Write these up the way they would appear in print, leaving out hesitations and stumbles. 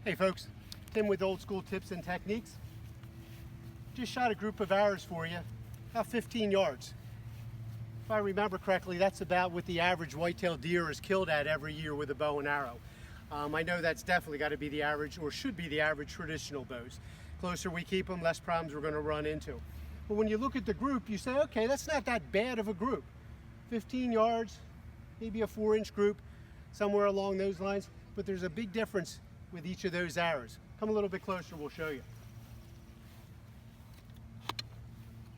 Hey folks, Tim with Old School Tips and Techniques. Just shot a group of arrows for you, about 15 yards. If I remember correctly, that's about what the average whitetail deer is killed at every year with a bow and arrow. I know that's definitely got to be the average, or should be the average traditional bows. Closer we keep them, less problems we're going to run into. But when you look at the group, you say, okay, that's not that bad of a group. 15 yards, maybe a 4-inch group, somewhere along those lines. But there's a big difference with each of those arrows. Come a little bit closer, we'll show you.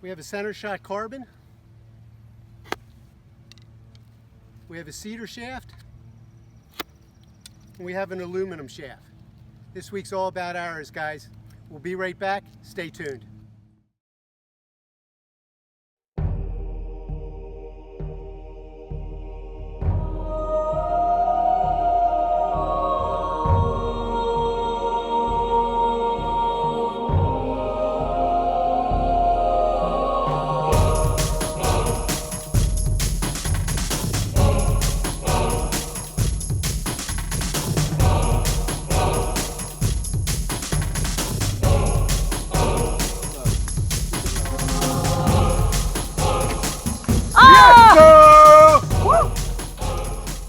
We have a center shot carbon. We have a cedar shaft. And we have an aluminum shaft. This week's all about arrows, guys. We'll be right back. Stay tuned.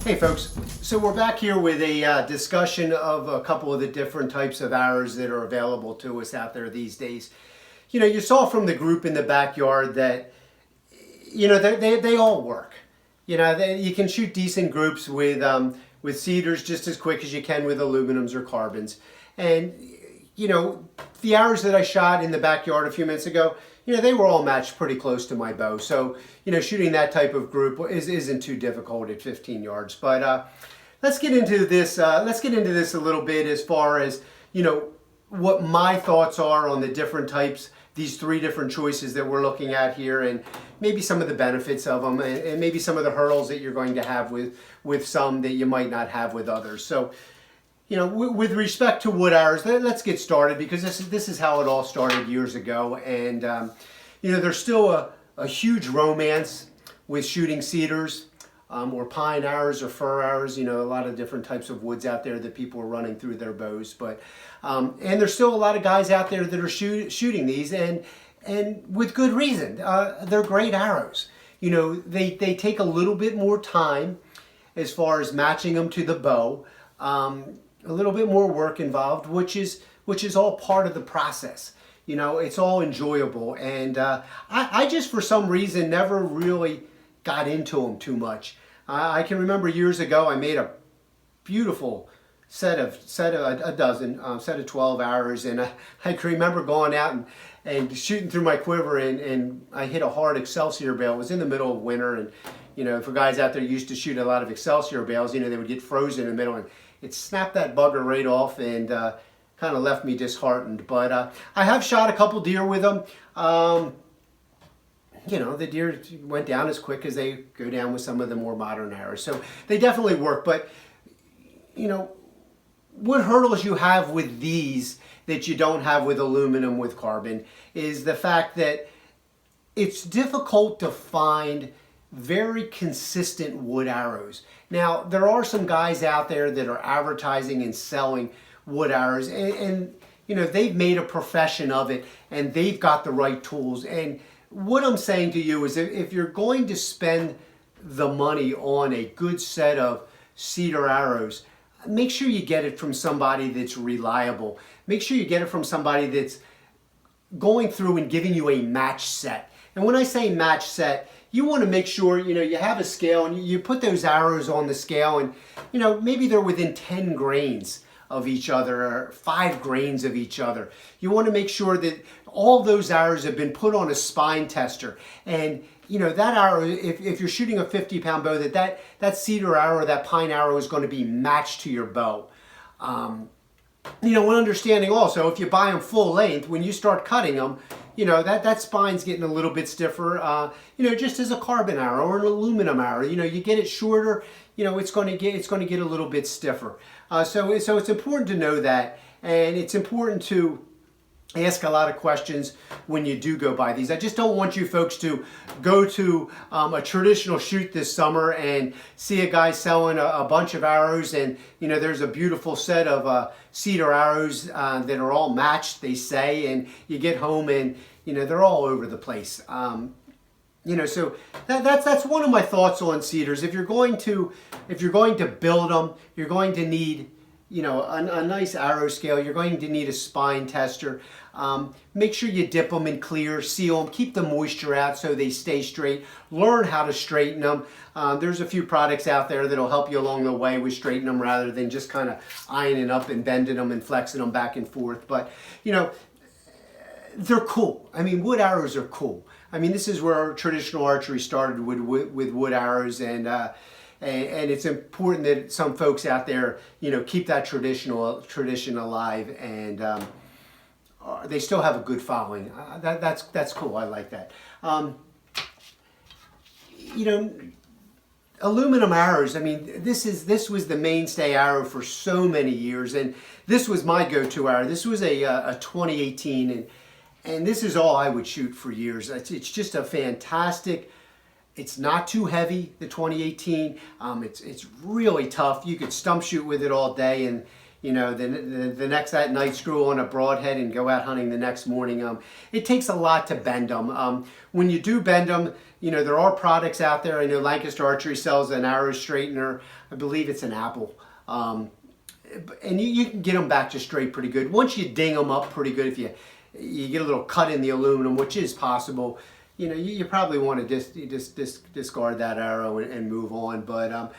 Hey folks, so we're back here with a discussion of a couple of the different types of arrows that are available to us out there these days. You know, you saw from the group in the backyard that, you know, they all work. You know, you can shoot decent groups with cedars just as quick as you can with aluminums or carbons. And, you know, the arrows that I shot in the backyard a few minutes ago, you know, they were all matched pretty close to my bow. So, you know, shooting that type of group isn't too difficult at 15 yards. But let's get into this. Let's get into this a little bit as far as, you know, what my thoughts are on the different types, these 3 different choices that we're looking at here, and maybe some of the benefits of them, and maybe some of the hurdles that you're going to have with some that you might not have with others. So, you know, with respect to wood arrows, let's get started, because this is how it all started years ago. And, you know, there's still a huge romance with shooting cedars or pine arrows or fir arrows. You know, a lot of different types of woods out there that people are running through their bows. But and there's still a lot of guys out there that are shooting these, and with good reason. They're great arrows. You know, they take a little bit more time as far as matching them to the bow. A little bit more work involved, which is all part of the process. You know, it's all enjoyable, and I just for some reason never really got into them too much. I can remember years ago I made a beautiful set of 12 arrows, and I can remember going out and shooting through my quiver, and I hit a hard Excelsior bale. It was in the middle of winter, and you know, for guys out there who used to shoot a lot of Excelsior bales, you know, they would get frozen in the middle, and it snapped that bugger right off and kind of left me disheartened. But I have shot a couple deer with them. You know, the deer went down as quick as they go down with some of the more modern arrows. So they definitely work. But, you know, what hurdles you have with these that you don't have with aluminum, with carbon, is the fact that it's difficult to find very consistent wood arrows. Now, there are some guys out there that are advertising and selling wood arrows, and you know, they've made a profession of it, and they've got the right tools. And what I'm saying to you is, if you're going to spend the money on a good set of cedar arrows, make sure you get it from somebody that's reliable. Make sure you get it from somebody that's going through and giving you a match set. And when I say match set, you want to make sure, you know, you have a scale, and you put those arrows on the scale, and, you know, maybe they're within 10 grains of each other, or 5 grains of each other. You want to make sure that all those arrows have been put on a spine tester. And, you know, that arrow, if you're shooting a 50-pound bow, that cedar arrow, that pine arrow is going to be matched to your bow. You know, one understanding also, if you buy them full length, when you start cutting them, you know, that spine's getting a little bit stiffer, you know, just as a carbon arrow or an aluminum arrow. You know, you get it shorter, you know, it's going to get a little bit stiffer. So it's important to know that, and it's important to ask a lot of questions when you do go buy these. I just don't want you folks to go to a traditional shoot this summer and see a guy selling a bunch of arrows, and there's a beautiful set of cedar arrows that are all matched, they say, and you get home and they're all over the place. So that's one of my thoughts on cedars. If you're going to build them, you're going to need a nice arrow scale. You're going to need a spine tester. Make sure you dip them in clear, seal them, keep the moisture out so they stay straight. Learn how to straighten them. There's a few products out there that'll help you along the way with straightening them rather than just kind of ironing up and bending them and flexing them back and forth. But they're cool. I mean, wood arrows are cool. I mean, this is where traditional archery started with wood arrows, and it's important that some folks out there, keep that tradition alive, and they still have a good following. That's cool. I like that. Aluminum arrows. I mean, this was the mainstay arrow for so many years, and this was my go-to arrow. This was a 2018, and this is all I would shoot for years. It's just a fantastic. It's not too heavy, the 2018. It's really tough. You could stump shoot with it all day, and that night screw on a broadhead and go out hunting the next morning. It takes a lot to bend them. When you do bend them, there are products out there. I know Lancaster Archery sells an arrow straightener. I believe it's an Apple. And you can get them back to straight pretty good. Once you ding them up pretty good, if you get a little cut in the aluminum, which is possible, you probably want to discard that arrow and move on. But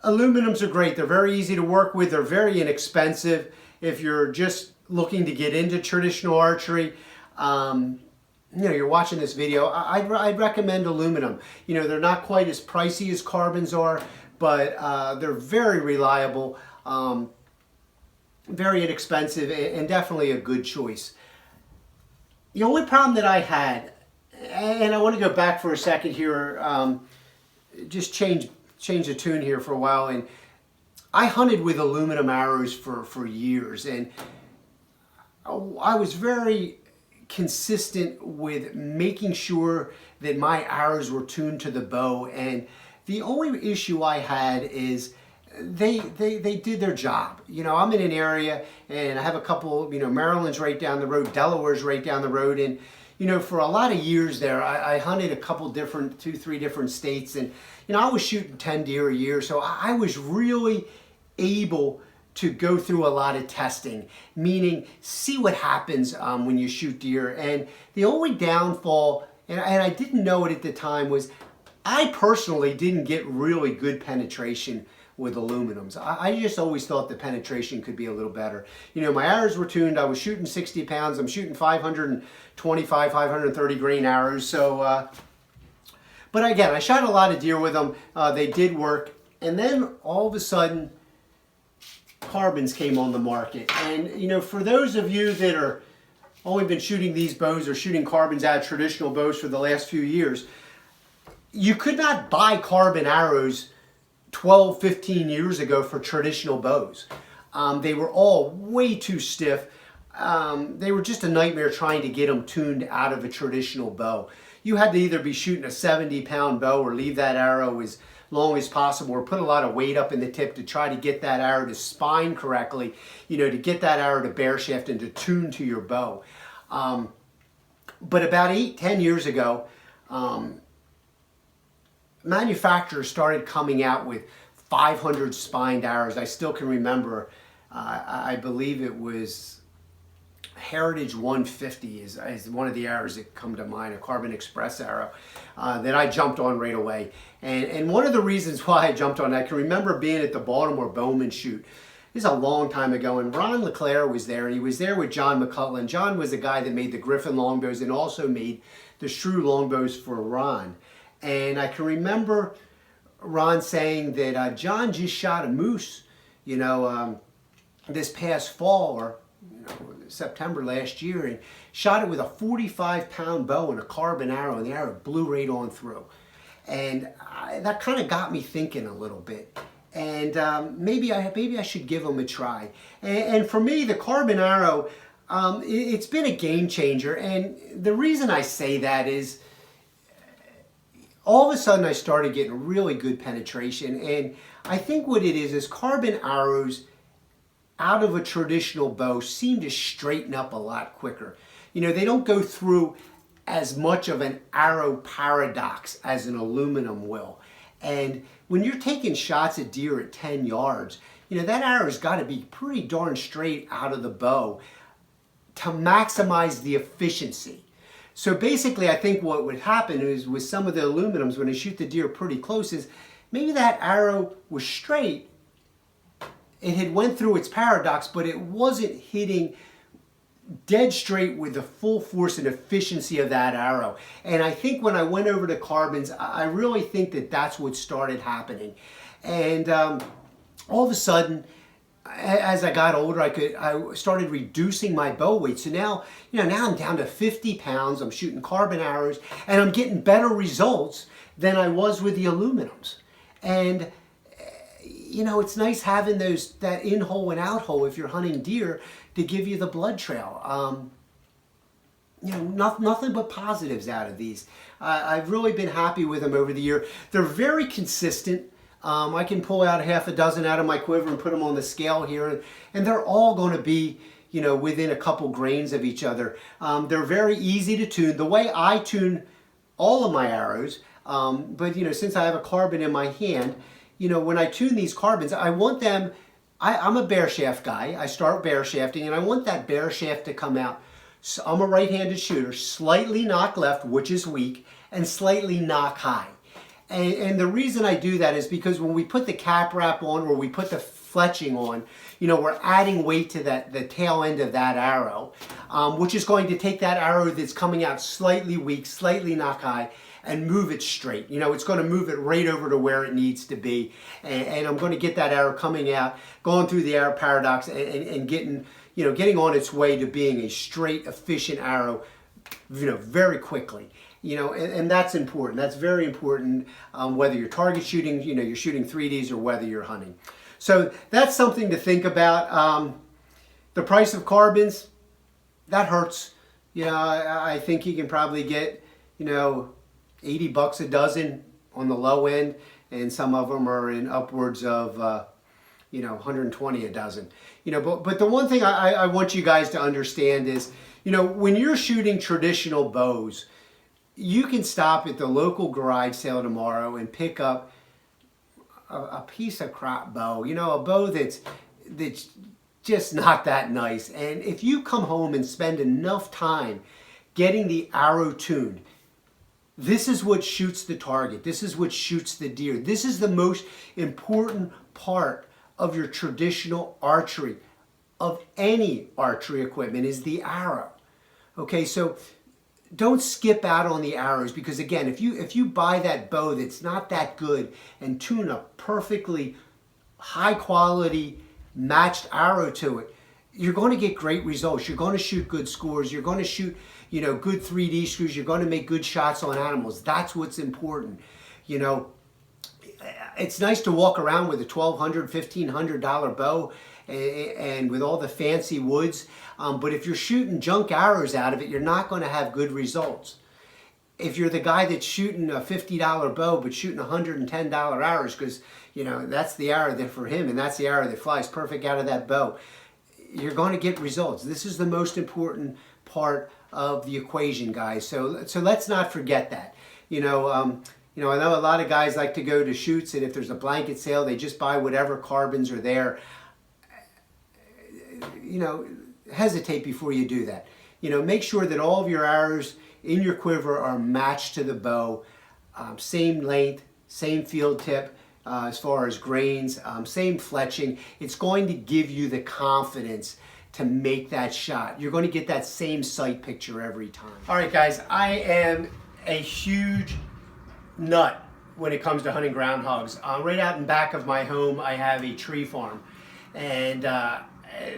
aluminums are great. They're very easy to work with. They're very inexpensive. If you're just looking to get into traditional archery, you're watching this video, I'd recommend aluminum. They're not quite as pricey as carbons are, but they're very reliable, very inexpensive, and definitely a good choice. The only problem that I had, and I want to go back for a second here, just change the tune here for a while, and I hunted with aluminum arrows for years, and I was very consistent with making sure that my arrows were tuned to the bow, and the only issue I had is they did their job. I'm in an area, and I have a couple, Maryland's right down the road, Delaware's right down the road, and for a lot of years there, I hunted a couple different, 2-3 different states, and I was shooting 10 deer a year, so I was really able to go through a lot of testing, meaning see what happens when you shoot deer. And the only downfall, and I didn't know it at the time, was I personally didn't get really good penetration with aluminums. I just always thought the penetration could be a little better. My arrows were tuned. I was shooting 60 pounds. I'm shooting 525, 530 grain arrows. So, but again, I shot a lot of deer with them. They did work. And then all of a sudden, carbons came on the market. And, for those of you that are only been shooting these bows or shooting carbons out of traditional bows for the last few years, you could not buy carbon arrows 12, 15 years ago for traditional bows. They were all way too stiff. They were just a nightmare trying to get them tuned out of a traditional bow. You had to either be shooting a 70-pound bow or leave that arrow as long as possible, or put a lot of weight up in the tip to try to get that arrow to spine correctly, to get that arrow to bear shaft and to tune to your bow. But about 8-10 years ago, manufacturers started coming out with 500 spined arrows. I still can remember, I believe it was Heritage 150 is one of the arrows that come to mind, a Carbon Express arrow that I jumped on right away. And one of the reasons why I jumped on, I can remember being at the Baltimore Bowman shoot. This is a long time ago, and Ron LeClaire was there, and he was there with John McCutcheon. John was the guy that made the Griffin longbows and also made the Shrew longbows for Ron. And I can remember Ron saying that John just shot a moose, this past fall or September last year, and shot it with a 45-pound bow and a carbon arrow, and the arrow blew right on through. And that kind of got me thinking a little bit. And maybe I should give them a try. And for me, the carbon arrow, It's been a game changer, and the reason I say that is all of a sudden I started getting really good penetration, and I think what it is carbon arrows out of a traditional bow seem to straighten up a lot quicker. You know, they don't go through as much of an arrow paradox as an aluminum will. And when you're taking shots at deer at 10 yards, you know, that arrow's got to be pretty darn straight out of the bow to maximize the efficiency. So basically, I think what would happen is with some of the aluminums, when they shoot the deer pretty close, is maybe that arrow was straight. It had went through its paradox, but it wasn't hitting dead straight with the full force and efficiency of that arrow. And I think when I went over to carbons, I really think that that's what started happening. And all of a sudden, as I got older, I started reducing my bow weight. So now, you know, now I'm down to 50 pounds. I'm shooting carbon arrows, and I'm getting better results than I was with the aluminums. And you know, it's nice having that in-hole and out-hole if you're hunting deer to give you the blood trail. You know, nothing but positives out of these. I've really been happy with them over the year. They're very consistent. I can pull out half a dozen out of my quiver and put them on the scale here, and they're all going to be, you know, within a couple grains of each other. They're very easy to tune. The way I tune all of my arrows, but you know, since I have a carbon in my hand, you know, when I tune these carbons, I want them, I'm a bare shaft guy. I start bare shafting, and I want that bare shaft to come out. So I'm a right-handed shooter, slightly knock left, which is weak, and slightly knock high. And the reason I do that is because when we put the cap wrap on or we put the fletching on, you know, we're adding weight to the tail end of that arrow, which is going to take that arrow that's coming out slightly weak, slightly knock high, and move it straight. You know, it's going to move it right over to where it needs to be. And I'm going to get that arrow coming out, going through the arrow paradox, and getting, you know, getting on its way to being a straight, efficient arrow, you know, very quickly. You know, and that's important. That's very important, whether you're target shooting, you know, you're shooting 3Ds, or whether you're hunting. So that's something to think about. The price of carbons, that hurts. You know, I think you can probably get, you know, $80 a dozen on the low end, and some of them are in upwards of, you know, 120 a dozen. You know, but the one thing I want you guys to understand is, you know, when you're shooting traditional bows, you can stop at the local garage sale tomorrow and pick up a piece of crap bow, you know, a bow that's just not that nice. And if you come home and spend enough time getting the arrow tuned, this is what shoots the target. This is what shoots the deer. This is the most important part of your traditional archery, of any archery equipment, is the arrow. Okay, so don't skip out on the arrows, because again, if you buy that bow that's not that good and tune a perfectly high quality matched arrow to it, you're going to get great results. You're going to shoot good scores. You're going to shoot, you know, good 3D screws. You're going to make good shots on animals. That's what's important. You know, it's nice to walk around with a $1,200, $1,500 bow and with all the fancy woods, but if you're shooting junk arrows out of it, you're not going to have good results. If you're the guy that's shooting a $50 bow but shooting $110 arrows, because, you know, that's the arrow that for him, and that's the arrow that flies perfect out of that bow, you're going to get results. This is the most important part of the equation, guys. So let's not forget that. You know, I know a lot of guys like to go to shoots, and if there's a blanket sale, they just buy whatever carbons are there. You know, hesitate before you do that. You know, make sure that all of your arrows in your quiver are matched to the bow, same length, same field tip, as far as grains, same fletching. It's going to give you the confidence to make that shot. You're going to get that same sight picture every time. All right, guys, I am a huge nut when it comes to hunting groundhogs. Right out in back of my home, I have a tree farm, and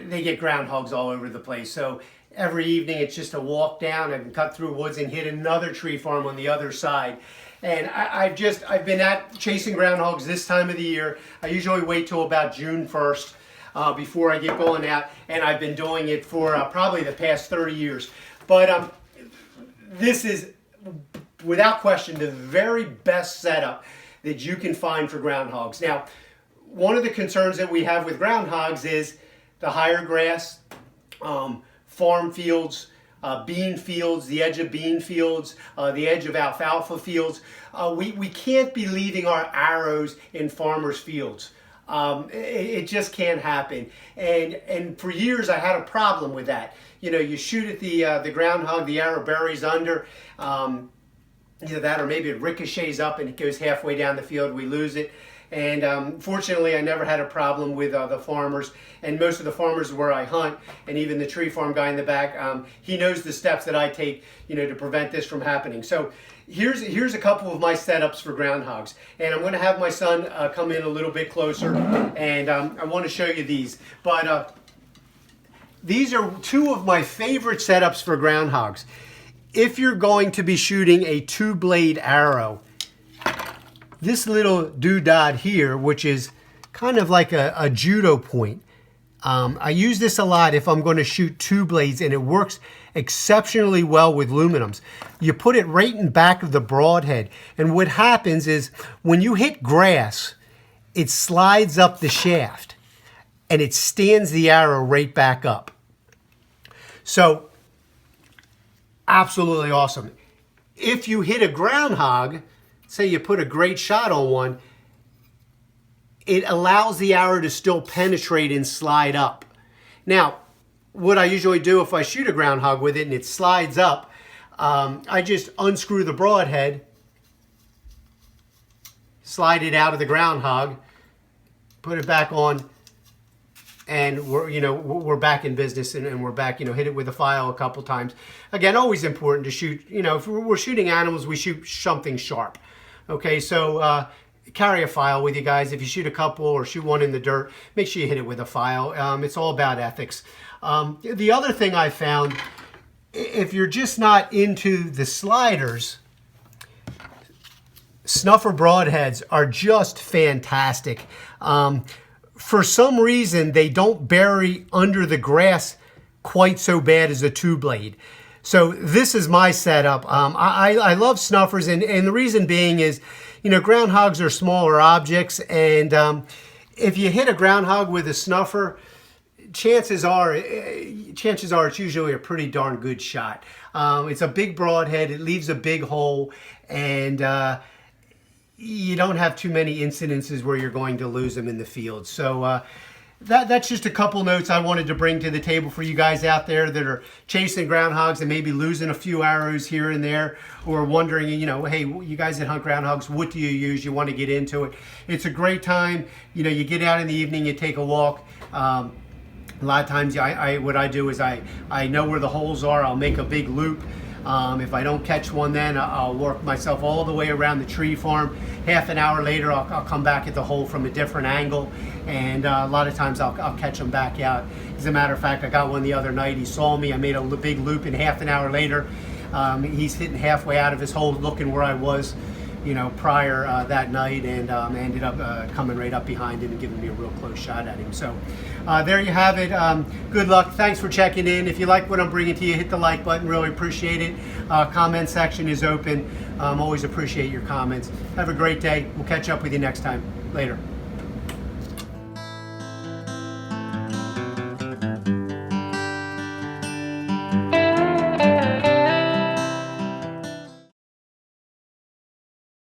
they get groundhogs all over the place. So every evening it's just a walk down. I can cut through woods and hit another tree farm on the other side. And I've been chasing groundhogs this time of the year. I usually wait till about June 1st. before I get going out, and I've been doing it for probably the past 30 years. But this is, without question, the very best setup that you can find for groundhogs. Now, one of the concerns that we have with groundhogs is the higher grass, farm fields, bean fields, the edge of bean fields, the edge of alfalfa fields. We can't be leaving our arrows in farmers' fields. It just can't happen. And for years I had a problem with that. You know, you shoot at the groundhog, the arrow buries under, either that or maybe it ricochets up and it goes halfway down the field, we lose it. And fortunately, I never had a problem with the farmers, and most of the farmers where I hunt, and even the tree farm guy in the back, he knows the steps that I take, you know, to prevent this from happening. So here's a couple of my setups for groundhogs, and I'm going to have my son come in a little bit closer, and I want to show you these. But these are two of my favorite setups for groundhogs. If you're going to be shooting a 2-blade arrow, this little doodad here, which is kind of like a judo point, I use this a lot if I'm going to shoot 2 blades, and it works exceptionally well with aluminums. You put it right in back of the broadhead, and what happens is when you hit grass, it slides up the shaft and it stands the arrow right back up. So absolutely awesome. If you hit a groundhog, say you put a great shot on one, it allows the arrow to still penetrate and slide up. Now, what I usually do if I shoot a groundhog with it and it slides up, I just unscrew the broadhead, slide it out of the groundhog, put it back on, and we're back in business, and we're back, hit it with a file a couple times. Again, always important to shoot, if we're shooting animals, we shoot something sharp. Okay, so carry a file with you guys. If you shoot a couple or shoot one in the dirt, make sure you hit it with a file. It's all about ethics. The other thing I found, if you're just not into the sliders, snuffer broadheads are just fantastic. For some reason, they don't bury under the grass quite so bad as a 2-blade. So this is my setup. I love snuffers, and the reason being is, groundhogs are smaller objects, and if you hit a groundhog with a snuffer, chances are it's usually a pretty darn good shot. It's a big broadhead, it leaves a big hole, and you don't have too many incidences where you're going to lose them in the field. So that's just a couple notes I wanted to bring to the table for you guys out there that are chasing groundhogs and maybe losing a few arrows here and there, or wondering, hey, you guys that hunt groundhogs, what do you use? You want to get into it. It's a great time. You get out in the evening, you take a walk. A lot of times what I do is I know where the holes are. I'll make a big loop. If I don't catch one then, I'll work myself all the way around the tree farm. Half an hour later, I'll come back at the hole from a different angle, and a lot of times I'll catch them back out. As a matter of fact, I got one the other night. He saw me. I made a big loop, and half an hour later, he's hitting halfway out of his hole looking where I was, prior that night, and ended up coming right up behind him and giving me a real close shot at him. So there you have it. Good luck. Thanks for checking in. If you like what I'm bringing to you, hit the like button. Really appreciate it. Comment section is open. Always appreciate your comments. Have a great day. We'll catch up with you next time. Later.